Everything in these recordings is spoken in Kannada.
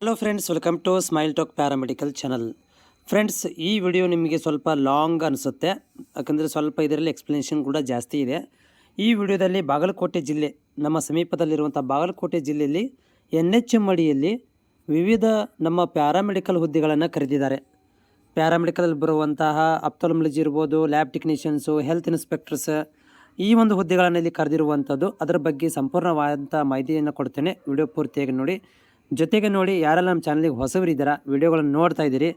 Hello friends, welcome to smile talk paramedical channel. Friends, ಈ ವಿಡಿಯೋ ನಿಮಗೆ ಸ್ವಲ್ಪ ಲಾಂಗ್ ಅನಿಸುತ್ತೆ, ಯಾಕಂದರೆ ಸ್ವಲ್ಪ ಇದರಲ್ಲಿ ಎಕ್ಸ್ಪ್ಲನೇಷನ್ ಕೂಡ ಜಾಸ್ತಿ ಇದೆ. ಈ ವಿಡಿಯೋದಲ್ಲಿ ಬಾಗಲಕೋಟೆ ಜಿಲ್ಲೆ, ನಮ್ಮ ಸಮೀಪದಲ್ಲಿರುವಂಥ ಬಾಗಲಕೋಟೆ ಜಿಲ್ಲೆಯಲ್ಲಿ NHM ಅಡಿಯಲ್ಲಿ ವಿವಿಧ ನಮ್ಮ ಪ್ಯಾರಾಮೆಡಿಕಲ್ ಹುದ್ದೆಗಳನ್ನು ಕರೆದಿದ್ದಾರೆ. ಪ್ಯಾರಾಮೆಡಿಕಲ್ ಬರುವಂತಹ ಅಪ್ಥಾಲ್ಮಾಲಜಿ ಇರ್ಬೋದು, ಲ್ಯಾಬ್ ಟೆಕ್ನಿಷಿಯನ್ಸು, ಹೆಲ್ತ್ ಇನ್ಸ್ಪೆಕ್ಟರ್ಸ್, ಈ ಒಂದು ಹುದ್ದೆಗಳನ್ನು ಇಲ್ಲಿ ಕರೆದಿರುವಂಥದ್ದು. ಅದರ ಬಗ್ಗೆ ಸಂಪೂರ್ಣವಾದಂಥ ಮಾಹಿತಿಯನ್ನು ಕೊಡ್ತೇನೆ. ವಿಡಿಯೋ ಪೂರ್ತಿಯಾಗಿ ನೋಡಿ. ಜೊತೆಗೆ ನೋಡಿ, ಯಾರೆಲ್ಲ ನಮ್ಮ ಚಾನಲ್ಗೆ ಹೊಸಬರಿದ್ದೀರಾ, ವಿಡಿಯೋಗಳನ್ನು ನೋಡ್ತಾ ಇದ್ದೀರಿ,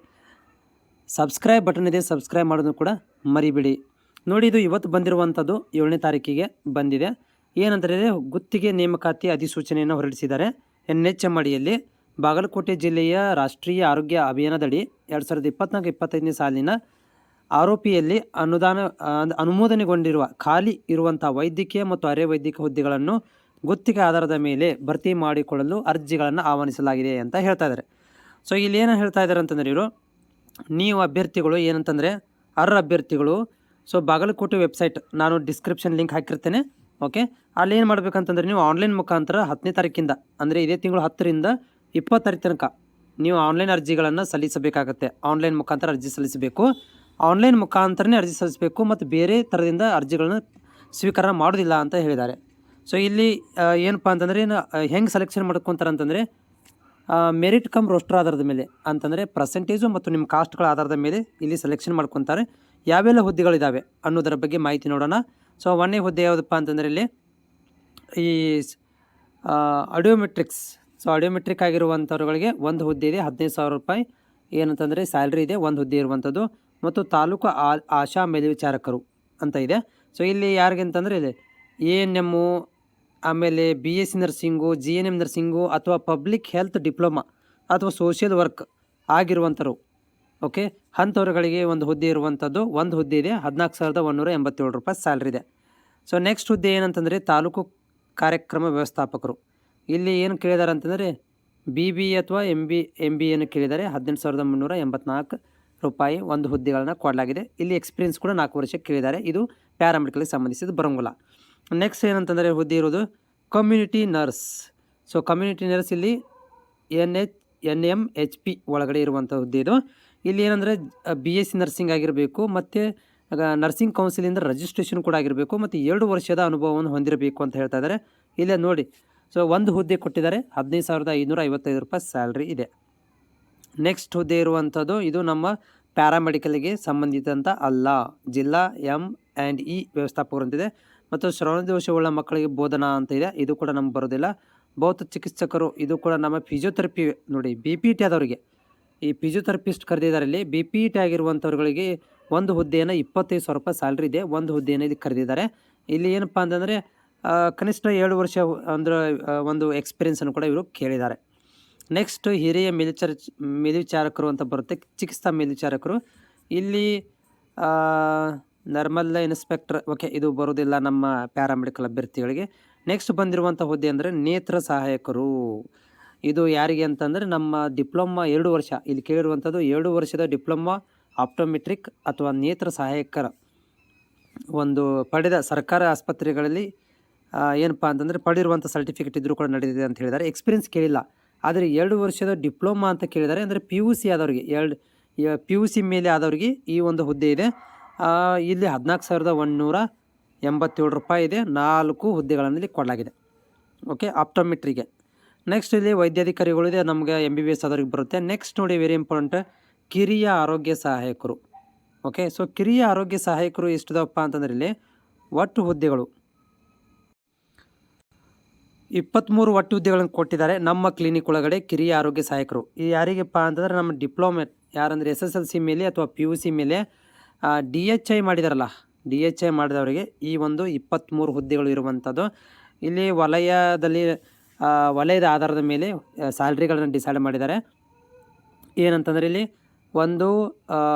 ಸಬ್ಸ್ಕ್ರೈಬ್ ಬಟನ್ ಇದೆ, ಸಬ್ಸ್ಕ್ರೈಬ್ ಮಾಡೋದು ಕೂಡ ಮರಿಬೇಡಿ. ನೋಡಿ, ಇದು ಇವತ್ತು ಬಂದಿರುವಂಥದ್ದು 7ನೇ ತಾರೀಕಿಗೆ ಬಂದಿದೆ. ಏನಂದರೆ, ಗುತ್ತಿಗೆ ನೇಮಕಾತಿ ಅಧಿಸೂಚನೆಯನ್ನು ಹೊರಡಿಸಿದ್ದಾರೆ. NHM ಅಡಿಯಲ್ಲಿ ಬಾಗಲಕೋಟೆ ಜಿಲ್ಲೆಯ ರಾಷ್ಟ್ರೀಯ ಆರೋಗ್ಯ ಅಭಿಯಾನದಡಿ 2024-25ನೇ ಸಾಲಿನ ಆರೋಪಿಯಲ್ಲಿ ಅನುಮೋದನೆಗೊಂಡಿರುವ ಖಾಲಿ ಇರುವಂಥ ವೈದ್ಯಕೀಯ ಮತ್ತು ಅರೆ ವೈದ್ಯಕೀಯ ಹುದ್ದೆಗಳನ್ನು ಗುತ್ತಿಗೆ ಆಧಾರದ ಮೇಲೆ ಭರ್ತಿ ಮಾಡಿಕೊಳ್ಳಲು ಅರ್ಜಿಗಳನ್ನು ಆಹ್ವಾನಿಸಲಾಗಿದೆ ಅಂತ ಹೇಳ್ತಾ ಇದ್ದಾರೆ. ಸೊ ಇಲ್ಲಿ ಏನು ಹೇಳ್ತಾ ಇದ್ದಾರೆ ಅಂತಂದರೆ, ನೀವು ಅಭ್ಯರ್ಥಿಗಳು ಏನಂತಂದರೆ ಅರ್ಹ ಅಭ್ಯರ್ಥಿಗಳು. ಸೊ ಬಾಗಲಕೋಟೆ ವೆಬ್ಸೈಟ್ ನಾನು ಡಿಸ್ಕ್ರಿಪ್ಷನ್ ಲಿಂಕ್ ಹಾಕಿರ್ತೇನೆ. ಓಕೆ, ಅಲ್ಲಿ ಏನು ಮಾಡಬೇಕಂತಂದರೆ, ನೀವು ಆನ್ಲೈನ್ ಮುಖಾಂತರ 10ನೇ ತಾರೀಕಿಂದ, ಅಂದರೆ ಇದೇ ತಿಂಗಳು 10ರಿಂದ 20 ತಾರೀಕು ತನಕ ನೀವು ಆನ್ಲೈನ್ ಅರ್ಜಿಗಳನ್ನು ಸಲ್ಲಿಸಬೇಕಾಗತ್ತೆ. ಆನ್ಲೈನ್ ಮುಖಾಂತರ ಅರ್ಜಿ ಸಲ್ಲಿಸಬೇಕು. ಆನ್ಲೈನ್ ಮುಖಾಂತರನೇ ಅರ್ಜಿ ಸಲ್ಲಿಸಬೇಕು ಮತ್ತು ಬೇರೆ ಥರದಿಂದ ಅರ್ಜಿಗಳನ್ನು ಸ್ವೀಕಾರ ಮಾಡೋದಿಲ್ಲ ಅಂತ ಹೇಳಿದ್ದಾರೆ. ಸೊ ಇಲ್ಲಿ ಏನಪ್ಪ ಅಂತಂದರೆ, ಹೆಂಗೆ ಸೆಲೆಕ್ಷನ್ ಮಾಡ್ಕೊತಾರೆ ಅಂತಂದರೆ, ಮೆರಿಟ್ ಕಮ್ ರೋಸ್ಟರ್ ಆಧಾರದ ಮೇಲೆ, ಅಂತಂದರೆ ಪರ್ಸೆಂಟೇಜು ಮತ್ತು ನಿಮ್ಮ ಕಾಸ್ಟ್ಗಳ ಆಧಾರದ ಮೇಲೆ ಇಲ್ಲಿ ಸೆಲೆಕ್ಷನ್ ಮಾಡ್ಕೊತಾರೆ. ಯಾವೆಲ್ಲ ಹುದ್ದೆಗಳಿದ್ದಾವೆ ಅನ್ನೋದರ ಬಗ್ಗೆ ಮಾಹಿತಿ ನೋಡೋಣ. ಸೊ 1ನೇ ಹುದ್ದೆ ಯಾವುದಪ್ಪ ಅಂತಂದರೆ, ಇಲ್ಲಿ ಈ ಆಡಿಯೋಮೆಟ್ರಿಕ್ಸ್. ಸೊ ಆಡಿಯೋಮೆಟ್ರಿಕ್ ಆಗಿರುವಂಥವ್ರುಗಳಿಗೆ ಒಂದು ಹುದ್ದೆ ಇದೆ, 15,000 ರೂಪಾಯಿ ಏನಂತಂದರೆ ಸ್ಯಾಲ್ರಿ ಇದೆ, ಒಂದು ಹುದ್ದೆ ಇರುವಂಥದ್ದು. ಮತ್ತು ತಾಲೂಕು ಆಶಾ ಮೇಲ್ವಿಚಾರಕರು ಅಂತ ಇದೆ. ಸೊ ಇಲ್ಲಿ ಯಾರಿಗೆ ಅಂತಂದರೆ, ಇಲ್ಲಿ ANM, ಆಮೇಲೆ BSc ನರ್ಸಿಂಗು, GNM ನರ್ಸಿಂಗು, ಅಥವಾ ಪಬ್ಲಿಕ್ ಹೆಲ್ತ್ ಡಿಪ್ಲೊಮಾ ಅಥವಾ ಸೋಷಿಯಲ್ ವರ್ಕ್ ಆಗಿರುವಂಥವ್ರು. ಓಕೆ, ಅಂಥವ್ರುಗಳಿಗೆ ಒಂದು ಹುದ್ದೆ ಇರುವಂಥದ್ದು. ಒಂದು ಹುದ್ದೆ ಇದೆ, 14,187 ರೂಪಾಯಿ ಸ್ಯಾಲ್ರಿ ಇದೆ. ಸೊ ನೆಕ್ಸ್ಟ್ ಹುದ್ದೆ ಏನಂತಂದರೆ, ತಾಲೂಕು ಕಾರ್ಯಕ್ರಮ ವ್ಯವಸ್ಥಾಪಕರು. ಇಲ್ಲಿ ಏನು ಕೇಳಿದ್ದಾರೆ ಅಂತಂದರೆ, BBA ಅಥವಾ MBA ಕೇಳಿದ್ದಾರೆ. 18,384 ರೂಪಾಯಿ ಒಂದು ಹುದ್ದೆಗಳನ್ನು ಕೊಡಲಾಗಿದೆ. ಇಲ್ಲಿ ಎಕ್ಸ್ಪೀರಿಯನ್ಸ್ ಕೂಡ 4 ವರ್ಷಕ್ಕೆ ಕೇಳಿದ್ದಾರೆ. ಇದು ಪ್ಯಾರಾಮೆಡಿಕಲ್ಗೆ ಸಂಬಂಧಿಸಿದ ಬರೋಂಗಿಲ್ಲ. ನೆಕ್ಸ್ಟ್ ಏನಂತಂದರೆ, ಹುದ್ದೆ ಇರೋದು community nurse. So community nurse ಇಲ್ಲಿ NMHP ಒಳಗಡೆ ಇರುವಂಥ ಹುದ್ದೆ ಇದು. ಇಲ್ಲಿ ಏನಂದರೆ BSc ನರ್ಸಿಂಗ್ ಆಗಿರಬೇಕು, ಮತ್ತು ನರ್ಸಿಂಗ್ ಕೌನ್ಸಿಲಿಂದ ರಿಜಿಸ್ಟ್ರೇಷನ್ ಕೂಡ ಆಗಿರಬೇಕು, ಮತ್ತು 2 ವರ್ಷದ ಅನುಭವವನ್ನು ಹೊಂದಿರಬೇಕು ಅಂತ ಹೇಳ್ತಾ ಇದ್ದಾರೆ. ಇಲ್ಲೇ ನೋಡಿ, ಸೊ ಒಂದು ಹುದ್ದೆ ಕೊಟ್ಟಿದ್ದಾರೆ, 15,555 ರೂಪಾಯಿ ಸ್ಯಾಲ್ರಿ ಇದೆ. ನೆಕ್ಸ್ಟ್ ಹುದ್ದೆ ಇರುವಂಥದ್ದು, ಇದು ನಮ್ಮ ಪ್ಯಾರಾಮೆಡಿಕಲ್ಗೆ ಸಂಬಂಧಿಸಿದಂಥ ಅಲ್ಲ, ಜಿಲ್ಲಾ M&E ವ್ಯವಸ್ಥಾಪಕರು ಅಂತಿದೆ. ಮತ್ತು ಶ್ರವಣದೋಷವುಳ್ಳ ಮಕ್ಕಳಿಗೆ ಬೋಧನಾ ಅಂತ ಇದೆ, ಇದು ಕೂಡ ನಮ್ಗೆ ಬರೋದಿಲ್ಲ. ಭೌತ ಚಿಕಿತ್ಸಕರು, ಇದು ಕೂಡ ನಮ್ಮ ಫಿಸಿಯೋಥೆರಪಿ. ನೋಡಿ, BPT ಆದವರಿಗೆ ಈ ಫಿಸಿಯೋಥೆರಪಿಸ್ಟ್ ಕರೆದಿದ್ದಾರೆ. ಇಲ್ಲಿ BPT ಆಗಿರುವಂಥವ್ರುಗಳಿಗೆ ಒಂದು ಹುದ್ದೆಯನ್ನು 25,000 ರೂಪಾಯಿ ಸ್ಯಾಲ್ರಿ ಇದೆ, ಒಂದು ಹುದ್ದೆಯನ್ನು ಇಲ್ಲಿ ಕರೆದಿದ್ದಾರೆ. ಇಲ್ಲಿ ಏನಪ್ಪ ಅಂತಂದರೆ, ಕನಿಷ್ಠ 7 ವರ್ಷ ಅಂದ್ರೆ ಒಂದು ಎಕ್ಸ್ಪೀರಿಯನ್ಸನ್ನು ಕೂಡ ಇವರು ಕೇಳಿದ್ದಾರೆ. ನೆಕ್ಸ್ಟ್ ಹಿರಿಯ ಮೇಲ್ವಿಚಾರಕರು ಅಂತ ಬರುತ್ತೆ, ಚಿಕಿತ್ಸಾ ಮೇಲ್ವಿಚಾರಕರು. ಇಲ್ಲಿ ನರ್ಮಲ್ ಇನ್ಸ್ಪೆಕ್ಟರ್. ಓಕೆ, ಇದು ಬರೋದಿಲ್ಲ ನಮ್ಮ ಪ್ಯಾರಾಮೆಡಿಕಲ್ ಅಭ್ಯರ್ಥಿಗಳಿಗೆ. ನೆಕ್ಸ್ಟ್ ಬಂದಿರುವಂಥ ಹುದ್ದೆ ಅಂದರೆ ನೇತ್ರ ಸಹಾಯಕರು. ಇದು ಯಾರಿಗೆ ಅಂತಂದರೆ, ನಮ್ಮ ಡಿಪ್ಲೊಮಾ 2 ವರ್ಷ ಇಲ್ಲಿ ಕೇಳಿರುವಂಥದ್ದು, 2 ವರ್ಷದ ಡಿಪ್ಲೊಮಾ ಆಪ್ಟೋಮೆಟ್ರಿಕ್ ಅಥವಾ ನೇತ್ರ ಸಹಾಯಕರ ಒಂದು ಪಡೆದ ಸರ್ಕಾರ ಆಸ್ಪತ್ರೆಗಳಲ್ಲಿ ಏನಪ್ಪ ಅಂತಂದರೆ ಪಡೆದಿರುವಂಥ ಸರ್ಟಿಫಿಕೇಟ್ ಇದ್ರೂ ಕೂಡ ನಡೆದಿದೆ ಅಂತ ಹೇಳಿದ್ದಾರೆ. ಎಕ್ಸ್ಪೀರಿಯನ್ಸ್ ಕೇಳಿಲ್ಲ, ಆದರೆ 2 ವರ್ಷದ ಡಿಪ್ಲೊಮಾ ಅಂತ ಕೇಳಿದ್ದಾರೆ. ಅಂದರೆ PUC ಆದವ್ರಿಗೆ, PUC ಮೇಲೆ ಆದವ್ರಿಗೆ ಈ ಒಂದು ಹುದ್ದೆ ಇದೆ. ಇಲ್ಲಿ 14,187 ರೂಪಾಯಿ ಇದೆ. 4 ಹುದ್ದೆಗಳನ್ನು ಇಲ್ಲಿ ಕೊಡಲಾಗಿದೆ. ಓಕೆ, ಆಪ್ಟೋಮೆಟ್ರಿಗೆ. ನೆಕ್ಸ್ಟ್ ಇಲ್ಲಿ ವೈದ್ಯಾಧಿಕಾರಿಗಳಿದೆ, ನಮಗೆ MBBS ಆದವ್ರಿಗೆ ಬರುತ್ತೆ. ನೆಕ್ಸ್ಟ್ ನೋಡಿ, ವೆರಿ ಇಂಪಾರ್ಟೆಂಟ್, ಕಿರಿಯ ಆರೋಗ್ಯ ಸಹಾಯಕರು. ಓಕೆ, ಸೊ ಕಿರಿಯ ಆರೋಗ್ಯ ಸಹಾಯಕರು ಎಷ್ಟಿದವಪ್ಪ ಅಂತಂದರೆ, ಇಲ್ಲಿ ಒಟ್ಟು ಹುದ್ದೆಗಳು 23 ಒಟ್ಟು ಹುದ್ದೆಗಳನ್ನು ಕೊಟ್ಟಿದ್ದಾರೆ ನಮ್ಮ ಕ್ಲಿನಿಕ್ ಒಳಗಡೆ. ಕಿರಿಯ ಆರೋಗ್ಯ ಸಹಾಯಕರು ಈ ಯಾರಿಗಪ್ಪ ಅಂತಂದರೆ, ನಮ್ಮ ಡಿಪ್ಲೊಮೇಟ್ ಯಾರಂದರೆ SSLC ಮೇಲೆ ಅಥವಾ PUC ಮೇಲೆ DHI ಮಾಡಿದಾರಲ್ಲ, DHI ಮಾಡಿದವರಿಗೆ ಈ ಒಂದು 23 ಹುದ್ದೆಗಳು ಇರುವಂಥದ್ದು. ಇಲ್ಲಿ ವಲಯದ ಆಧಾರದ ಮೇಲೆ ಸ್ಯಾಲ್ರಿಗಳನ್ನು ಡಿಸೈಡ್ ಮಾಡಿದ್ದಾರೆ. ಏನಂತಂದರೆ, ಇಲ್ಲಿ ಒಂದು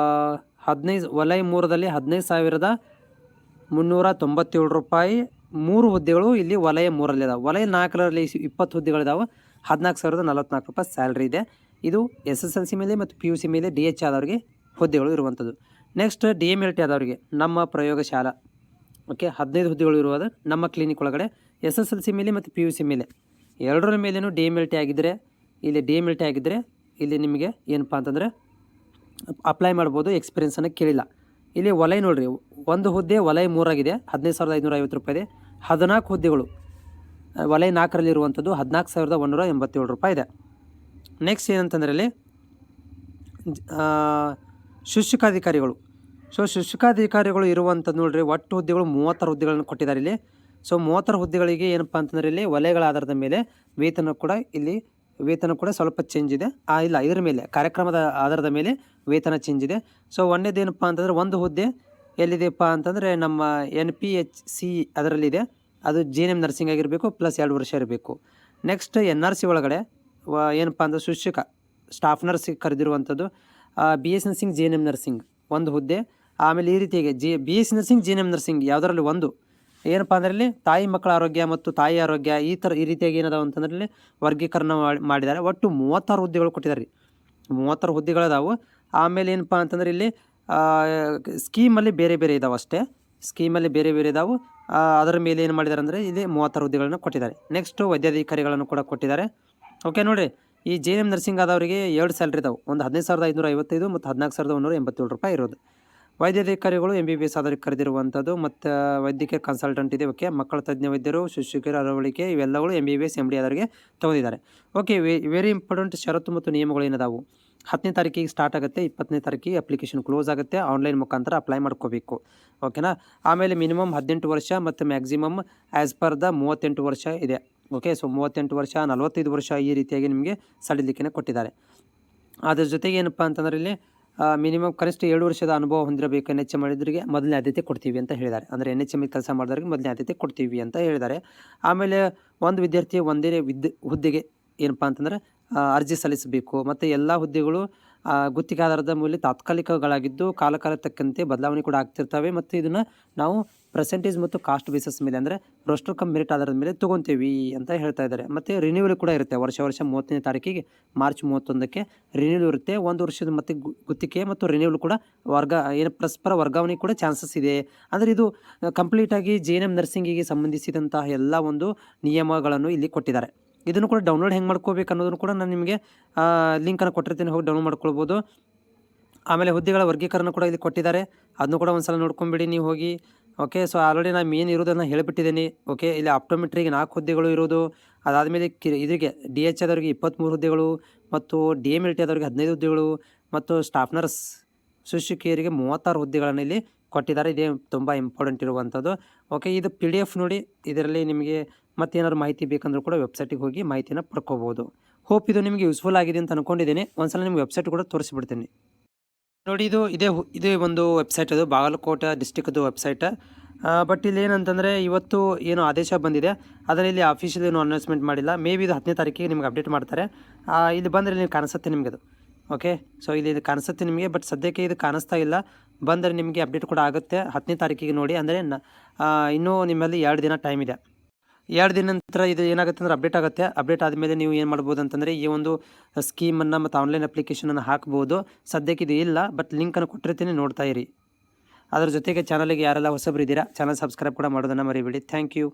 15 ವಲಯ 3ರಲ್ಲಿ 15,397 ರೂಪಾಯಿ 3 ಹುದ್ದೆಗಳು ಇಲ್ಲಿ ವಲಯ 3ರಲ್ಲಿ ಇದಾವೆ. ವಲಯ 4ರಲ್ಲಿ 20 ಹುದ್ದೆಗಳಿದಾವೆ, 14,044 ರೂಪಾಯಿ ಸ್ಯಾಲ್ರಿ ಇದೆ. ಇದು SSLC ಮೇಲೆ ಮತ್ತು PUC ಮೇಲೆ DHI ಆದವ್ರಿಗೆ ಹುದ್ದೆಗಳು ಇರುವಂಥದ್ದು. ನೆಕ್ಸ್ಟ್ DMLT ಆದವ್ರಿಗೆ ನಮ್ಮ ಪ್ರಯೋಗಶಾಲಾ. ಓಕೆ, 15 ಹುದ್ದೆಗಳು ಇರುವುದು ನಮ್ಮ ಕ್ಲಿನಿಕ್ ಒಳಗಡೆ. SSLC ಮೇಲೆ ಮತ್ತು PUC ಮೇಲೆ ಎರಡರ ಮೇಲೇನು DMLT ಆಗಿದ್ದರೆ ಇಲ್ಲಿ DMLT ಆಗಿದ್ದರೆ ಇಲ್ಲಿ ನಿಮಗೆ ಏನಪ್ಪ ಅಂತಂದರೆ ಅಪ್ಲೈ ಮಾಡ್ಬೋದು, ಎಕ್ಸ್ಪೀರಿಯನ್ಸನ್ನು ಕೇಳಿಲ್ಲ. ಇಲ್ಲಿ ವಲಯ ನೋಡಿರಿ, ಒಂದು ಹುದ್ದೆ ವಲಯ 3 ಆಗಿದೆ, 15,550 ರೂಪಾಯಿ ಇದೆ. 14 ಹುದ್ದೆಗಳು ವಲಯ 4ರಲ್ಲಿ ಇರುವಂಥದ್ದು 14,187 ರೂಪಾಯಿ ಇದೆ. ನೆಕ್ಸ್ಟ್ ಏನಂತಂದರೆ ಇಲ್ಲಿ ಶಿಕ್ಷಕಾಧಿಕಾರಿಗಳು. ಸೊ ಶಿಕ್ಷಕಾಧಿಕಾರಿಗಳು ಇರುವಂಥದ್ದು ನೋಡಿರಿ, ಒಟ್ಟು ಹುದ್ದೆಗಳು 36 ಹುದ್ದೆಗಳನ್ನು ಕೊಟ್ಟಿದ್ದಾರೆ ಇಲ್ಲಿ. ಸೊ 36 ಹುದ್ದೆಗಳಿಗೆ ಏನಪ್ಪ ಅಂತಂದರೆ ಇಲ್ಲಿ ವಲಯಗಳ ಆಧಾರದ ಮೇಲೆ ವೇತನ ಕೂಡ ಸ್ವಲ್ಪ ಚೇಂಜ್ ಇದೆ. ಇಲ್ಲ, ಇದರ ಮೇಲೆ ಕಾರ್ಯಕ್ರಮದ ಆಧಾರದ ಮೇಲೆ ವೇತನ ಚೇಂಜ್ ಇದೆ. ಸೊ ಒಂದೇದೇನಪ್ಪ ಅಂತಂದರೆ ಒಂದು ಹುದ್ದೆ ಎಲ್ಲಿದೆಯಪ್ಪ ಅಂತಂದರೆ ನಮ್ಮ NPHC ಅದರಲ್ಲಿದೆ, ಅದು GNM ನರ್ಸಿಂಗ್ ಆಗಿರಬೇಕು, ಪ್ಲಸ್ 2 ವರ್ಷ ಇರಬೇಕು. ನೆಕ್ಸ್ಟ್ NRC ಒಳಗಡೆ ಏನಪ್ಪ ಅಂದರೆ ಶಿಕ್ಷಕ ಸ್ಟಾಫ್ ನರ್ಸಿಗೆ ಕರೆದಿರುವಂಥದ್ದು BS ನರ್ಸಿಂಗ್ GNM ನರ್ಸಿಂಗ್ ಒಂದು ಹುದ್ದೆ. ಆಮೇಲೆ ಈ ರೀತಿಯಾಗಿ BS ನರ್ಸಿಂಗ್ GNM ನರ್ಸಿಂಗ್ ಯಾವುದರಲ್ಲಿ ಒಂದು ಏನಪ್ಪ ಅಂದರೆ ಇಲ್ಲಿ ತಾಯಿ ಮಕ್ಕಳ ಆರೋಗ್ಯ ಮತ್ತು ತಾಯಿ ಆರೋಗ್ಯ ಈ ರೀತಿಯಾಗಿ ಏನದಾವ ಅಂತಂದ್ರೆ ವರ್ಗೀಕರಣ ಮಾಡಿದ್ದಾರೆ. ಒಟ್ಟು 36 ಹುದ್ದೆಗಳು ಕೊಟ್ಟಿದ್ದಾರೆ ರೀ, 36 ಹುದ್ದೆಗಳದಾವು. ಆಮೇಲೆ ಏನಪ್ಪ ಅಂತಂದ್ರೆ ಇಲ್ಲಿ ಸ್ಕೀಮಲ್ಲಿ ಬೇರೆ ಬೇರೆ ಇದಾವೆ ಅಷ್ಟೇ, ಸ್ಕೀಮಲ್ಲಿ ಬೇರೆ ಬೇರೆ ಇದಾವೆ. ಅದರ ಮೇಲೆ ಏನು ಮಾಡಿದ್ದಾರೆ ಅಂದರೆ ಇಲ್ಲಿ 36 ಹುದ್ದೆಗಳನ್ನು ಕೊಟ್ಟಿದ್ದಾರೆ. ನೆಕ್ಸ್ಟು ವೈದ್ಯಾಧಿಕಾರಿಗಳನ್ನು ಕೂಡ ಕೊಟ್ಟಿದ್ದಾರೆ. ಓಕೆ ನೋಡಿರಿ, ಈ GNM ನರ್ಸಿಂಗ್ ಆದವರಿಗೆ 2 ಸ್ಯಾಲ್ರಿ ಇದಾವೆ, ಒಂದು 15,555 ಮತ್ತು 14,187 ರೂಪಾಯಿ ಇರೋದು. ವೈದ್ಯಾಧಿಕಾರಿಗಳು MBBS ಆದವ್ರಿಗೆ ಕರೆದಿರುವಂಥದ್ದು, ಮತ್ತು ವೈದ್ಯಕೀಯ ಕನ್ಸಲ್ಟೆಂಟ್ ಇದೆ. ಓಕೆ, ಮಕ್ಕಳ ತಜ್ಞ ವೈದ್ಯರು, ಶಿಕ್ಷಕರ ಅರವಳಿಕೆ ಇವೆಲ್ಲಗಳು MBBS MD ಆದವರಿಗೆ ತೊಗೊಂಡಿದ್ದಾರೆ. ಓಕೆ, ವೆರಿ ಇಂಪಾರ್ಟೆಂಟ್ ಷರತ್ತು ಮತ್ತು ನಿಯಮಗಳು ಏನದಾವು. 10ನೇ ತಾರೀಕಿಗೆ ಸ್ಟಾರ್ಟ್ ಆಗುತ್ತೆ, 20ನೇ ತಾರೀಕಿಗೆ ಅಪ್ಲಿಕೇಶನ್ ಕ್ಲೋಸ್ ಆಗುತ್ತೆ. ಆನ್ಲೈನ್ ಮುಖಾಂತರ ಅಪ್ಲೈ ಮಾಡ್ಕೋಬೇಕು. ಓಕೆನಾ. ಆಮೇಲೆ ಮಿನಿಮಮ್ 18 ವರ್ಷ ಮತ್ತು ಮ್ಯಾಕ್ಸಿಮಮ್ ಆ್ಯಸ್ ಪರ್ ದ 38 ವರ್ಷ ಇದೆ. ಓಕೆ, ಸೊ 38 ವರ್ಷ 45 ವರ್ಷ ಈ ರೀತಿಯಾಗಿ ನಿಮಗೆ ಸಡಿಲಿಕೆನೇ ಕೊಟ್ಟಿದ್ದಾರೆ. ಅದ್ರ ಜೊತೆಗೆ ಏನಪ್ಪ ಅಂತಂದರೆ ಇಲ್ಲಿ ಮಿನಿಮಮ್ ಕನಿಷ್ಠ 7 ವರ್ಷದ ಅನುಭವ ಹೊಂದಿರಬೇಕು. NHM ಮಾಡಿದ್ರಿಗೆ ಮೊದಲನೇ ಆದ್ಯತೆ ಕೊಡ್ತೀವಿ ಅಂತ ಹೇಳಿದ್ದಾರೆ. ಅಂದರೆ NHM ಕೆಲಸ ಮಾಡಿದವ್ರಿಗೆ ಮೊದಲನೇ ಆದ್ಯತೆ ಕೊಡ್ತೀವಿ ಅಂತ ಹೇಳಿದ್ದಾರೆ. ಆಮೇಲೆ ಒಂದು ವಿದ್ಯಾರ್ಥಿ ಒಂದೇ ಹುದ್ದೆಗೆ ಏನಪ್ಪ ಅಂತಂದರೆ ಅರ್ಜಿ ಸಲ್ಲಿಸಬೇಕು. ಮತ್ತು ಎಲ್ಲ ಹುದ್ದೆಗಳು ಗುತ್ತಿಗೆ ಆಧಾರದ ಮೇಲೆ ತಾತ್ಕಾಲಿಕಗಳಾಗಿದ್ದು ಕಾಲ ತಕ್ಕಂತೆ ಬದಲಾವಣೆ ಕೂಡ ಆಗ್ತಿರ್ತವೆ. ಮತ್ತು ಇದನ್ನು ನಾವು ಪರ್ಸೆಂಟೇಜ್ ಮತ್ತು ಕಾಸ್ಟ್ ಬೇಸಿಸ್ ಮೇಲೆ ಅಂದರೆ ರೋಸ್ಟರ್ ಕಮ್ ಮೆರಿಟ್ ಆಧಾರದ ಮೇಲೆ ತೊಗೊತೀವಿ ಅಂತ ಹೇಳ್ತಾ ಇದ್ದಾರೆ. ಮತ್ತು ರಿನ್ಯೂವಲ್ ಕೂಡ ಇರುತ್ತೆ, ವರ್ಷ 30ನೇ ತಾರೀಕಿಗೆ ಮಾರ್ಚ್ 31ಕ್ಕೆ ರಿನ್ಯೂವಲ್ ಇರುತ್ತೆ. 1 ವರ್ಷದ ಮತ್ತು ಗುತ್ತಿಗೆ ಮತ್ತು ರಿನ್ಯೂವಲ್ ಕೂಡ ಪರಸ್ಪರ ವರ್ಗಾವಣೆ ಕೂಡ ಚಾನ್ಸಸ್ ಇದೆ. ಅಂದರೆ ಇದು ಕಂಪ್ಲೀಟಾಗಿ GNM ನರ್ಸಿಂಗಿಗೆ ಸಂಬಂಧಿಸಿದಂತಹ ಎಲ್ಲ ಒಂದು ನಿಯಮಗಳನ್ನು ಇಲ್ಲಿ ಕೊಟ್ಟಿದ್ದಾರೆ. ಇದನ್ನು ಕೂಡ ಡೌನ್ಲೋಡ್ ಹೆಂಗೆ ಮಾಡ್ಕೋಬೇಕು ಅನ್ನೋದನ್ನು ಕೂಡ ನಾನು ನಿಮಗೆ ಲಿಂಕನ್ನು ಕೊಟ್ಟಿರ್ತೀನಿ, ಹೋಗಿ ಡೌನ್ಲೋಡ್ ಮಾಡ್ಕೊಳ್ಬೋದು. ಆಮೇಲೆ ಹುದ್ದೆಗಳ ವರ್ಗೀಕರಣ ಕೂಡ ಇಲ್ಲಿ ಕೊಟ್ಟಿದ್ದಾರೆ, ಅದನ್ನು ಕೂಡ ಒಂದು ಸಲ ನೋಡ್ಕೊಂಬಿಡಿ ನೀವು ಹೋಗಿ. ಓಕೆ, ಸೊ ಆಲ್ರೆಡಿ ನಾನು ಏನು ಇರೋದನ್ನು ಹೇಳಿಬಿಟ್ಟಿದ್ದೀನಿ. ಓಕೆ, ಇಲ್ಲಿ ಆಪ್ಟೋಮೆಟ್ರಿಗೆ 4 ಹುದ್ದೆಗಳು ಇರೋದು. ಅದಾದಮೇಲೆ ಇದರಿಗೆ DH ಆದವ್ರಿಗೆ 23 ಹುದ್ದೆಗಳು ಮತ್ತು DMLT ಆದವ್ರಿಗೆ 15 ಹುದ್ದೆಗಳು ಮತ್ತು ಸ್ಟಾಫ್ ನರ್ಸ್ ಶಿಕ್ಷಕಿಯರಿಗೆ 36 ಹುದ್ದೆಗಳನ್ನು ಇಲ್ಲಿ ಕೊಟ್ಟಿದ್ದಾರೆ. ಇದೇ ತುಂಬ ಇಂಪಾರ್ಟೆಂಟ್ ಇರುವಂಥದ್ದು. ಓಕೆ, ಇದು PDF ನೋಡಿ, ಇದರಲ್ಲಿ ನಿಮಗೆ ಮತ್ತೇನಾದ್ರು ಮಾಹಿತಿ ಬೇಕಂದ್ರೂ ಕೂಡ ವೆಬ್ಸೈಟಿಗೆ ಹೋಗಿ ಮಾಹಿತಿನ ಪಡ್ಕೋಬೋದು. ಹೋಪ್ ಇದು ನಿಮಗೆ ಯೂಸ್ಫುಲ್ ಆಗಿದೆ ಅಂತ ಅಂದ್ಕೊಂಡಿದ್ದೀನಿ. ಒಂದ್ಸಲ ನಿಮ್ಗೆ ವೆಬ್ಸೈಟ್ ಕೂಡ ತೋರಿಸ್ಬಿಡ್ತೀನಿ ನೋಡಿ. ಇದೇ ಒಂದು ವೆಬ್ಸೈಟ್, ಅದು ಬಾಗಲಕೋಟೆ ಡಿಸ್ಟಿಕ್ದು ವೆಬ್ಸೈಟ್. ಬಟ್ ಇಲ್ಲಿ ಏನಂತಂದರೆ ಇವತ್ತು ಏನು ಆದೇಶ ಬಂದಿದೆ ಅದರಲ್ಲಿ ಅಫಿಷಿಯಲ್ ಏನು ಅನೌನ್ಸ್ಮೆಂಟ್ ಮಾಡಿಲ್ಲ. ಮೇ ಬಿ ಇದು 10ನೇ ತಾರೀಕಿಗೆ ನಿಮ್ಗೆ ಅಪ್ಡೇಟ್ ಮಾಡ್ತಾರೆ. ಇಲ್ಲಿ ಬಂದರೆ ನೀವು ಕಾಣಿಸುತ್ತೆ ನಿಮಗೆ ಅದು. ಓಕೆ, ಸೊ ಇದು ಕಾಣಿಸುತ್ತೆ ನಿಮಗೆ, ಬಟ್ ಸದ್ಯಕ್ಕೆ ಇದು ಕಾಣಿಸ್ತಾ ಇಲ್ಲ. ಬಂದರೆ ನಿಮಗೆ ಅಪ್ಡೇಟ್ ಕೂಡ ಆಗುತ್ತೆ 10ನೇ ತಾರೀಕಿಗೆ ನೋಡಿ. ಅಂದರೆ ಇನ್ನೂ ನಿಮ್ಮಲ್ಲಿ 2 ದಿನ ಟೈಮ್ ಇದೆ. 2 ದಿನ ನಂತರ ಇದು ಏನಾಗುತ್ತೆ ಅಂದರೆ ಅಪ್ಡೇಟ್ ಆಗುತ್ತೆ. ಅಪ್ಡೇಟ್ ಆದಮೇಲೆ ನೀವು ಏನು ಮಾಡ್ಬೋದು ಅಂತಂದರೆ ಈ ಒಂದು ಸ್ಕೀಮನ್ನು ಮತ್ತು ಆನ್ಲೈನ್ ಅಪ್ಲಿಕೇಶನನ್ನು ಹಾಕ್ಬೋದು. ಸದ್ಯಕ್ಕೆ ಇದು ಇಲ್ಲ, ಬಟ್ ಲಿಂಕನ್ನು ಕೊಟ್ಟಿರ್ತೀನಿ, ನೋಡ್ತಾ ಇರಿ. ಅದರ ಜೊತೆಗೆ ಚಾನಲಿಗೆ ಯಾರೆಲ್ಲ ಹೊಸಬರು ಇದ್ದೀರಾ ಚಾನಲ್ ಸಬ್ಸ್ಕ್ರೈಬ್ ಕೂಡ ಮಾಡೋದನ್ನು ಮರಿಬೇಡಿ. Thank you.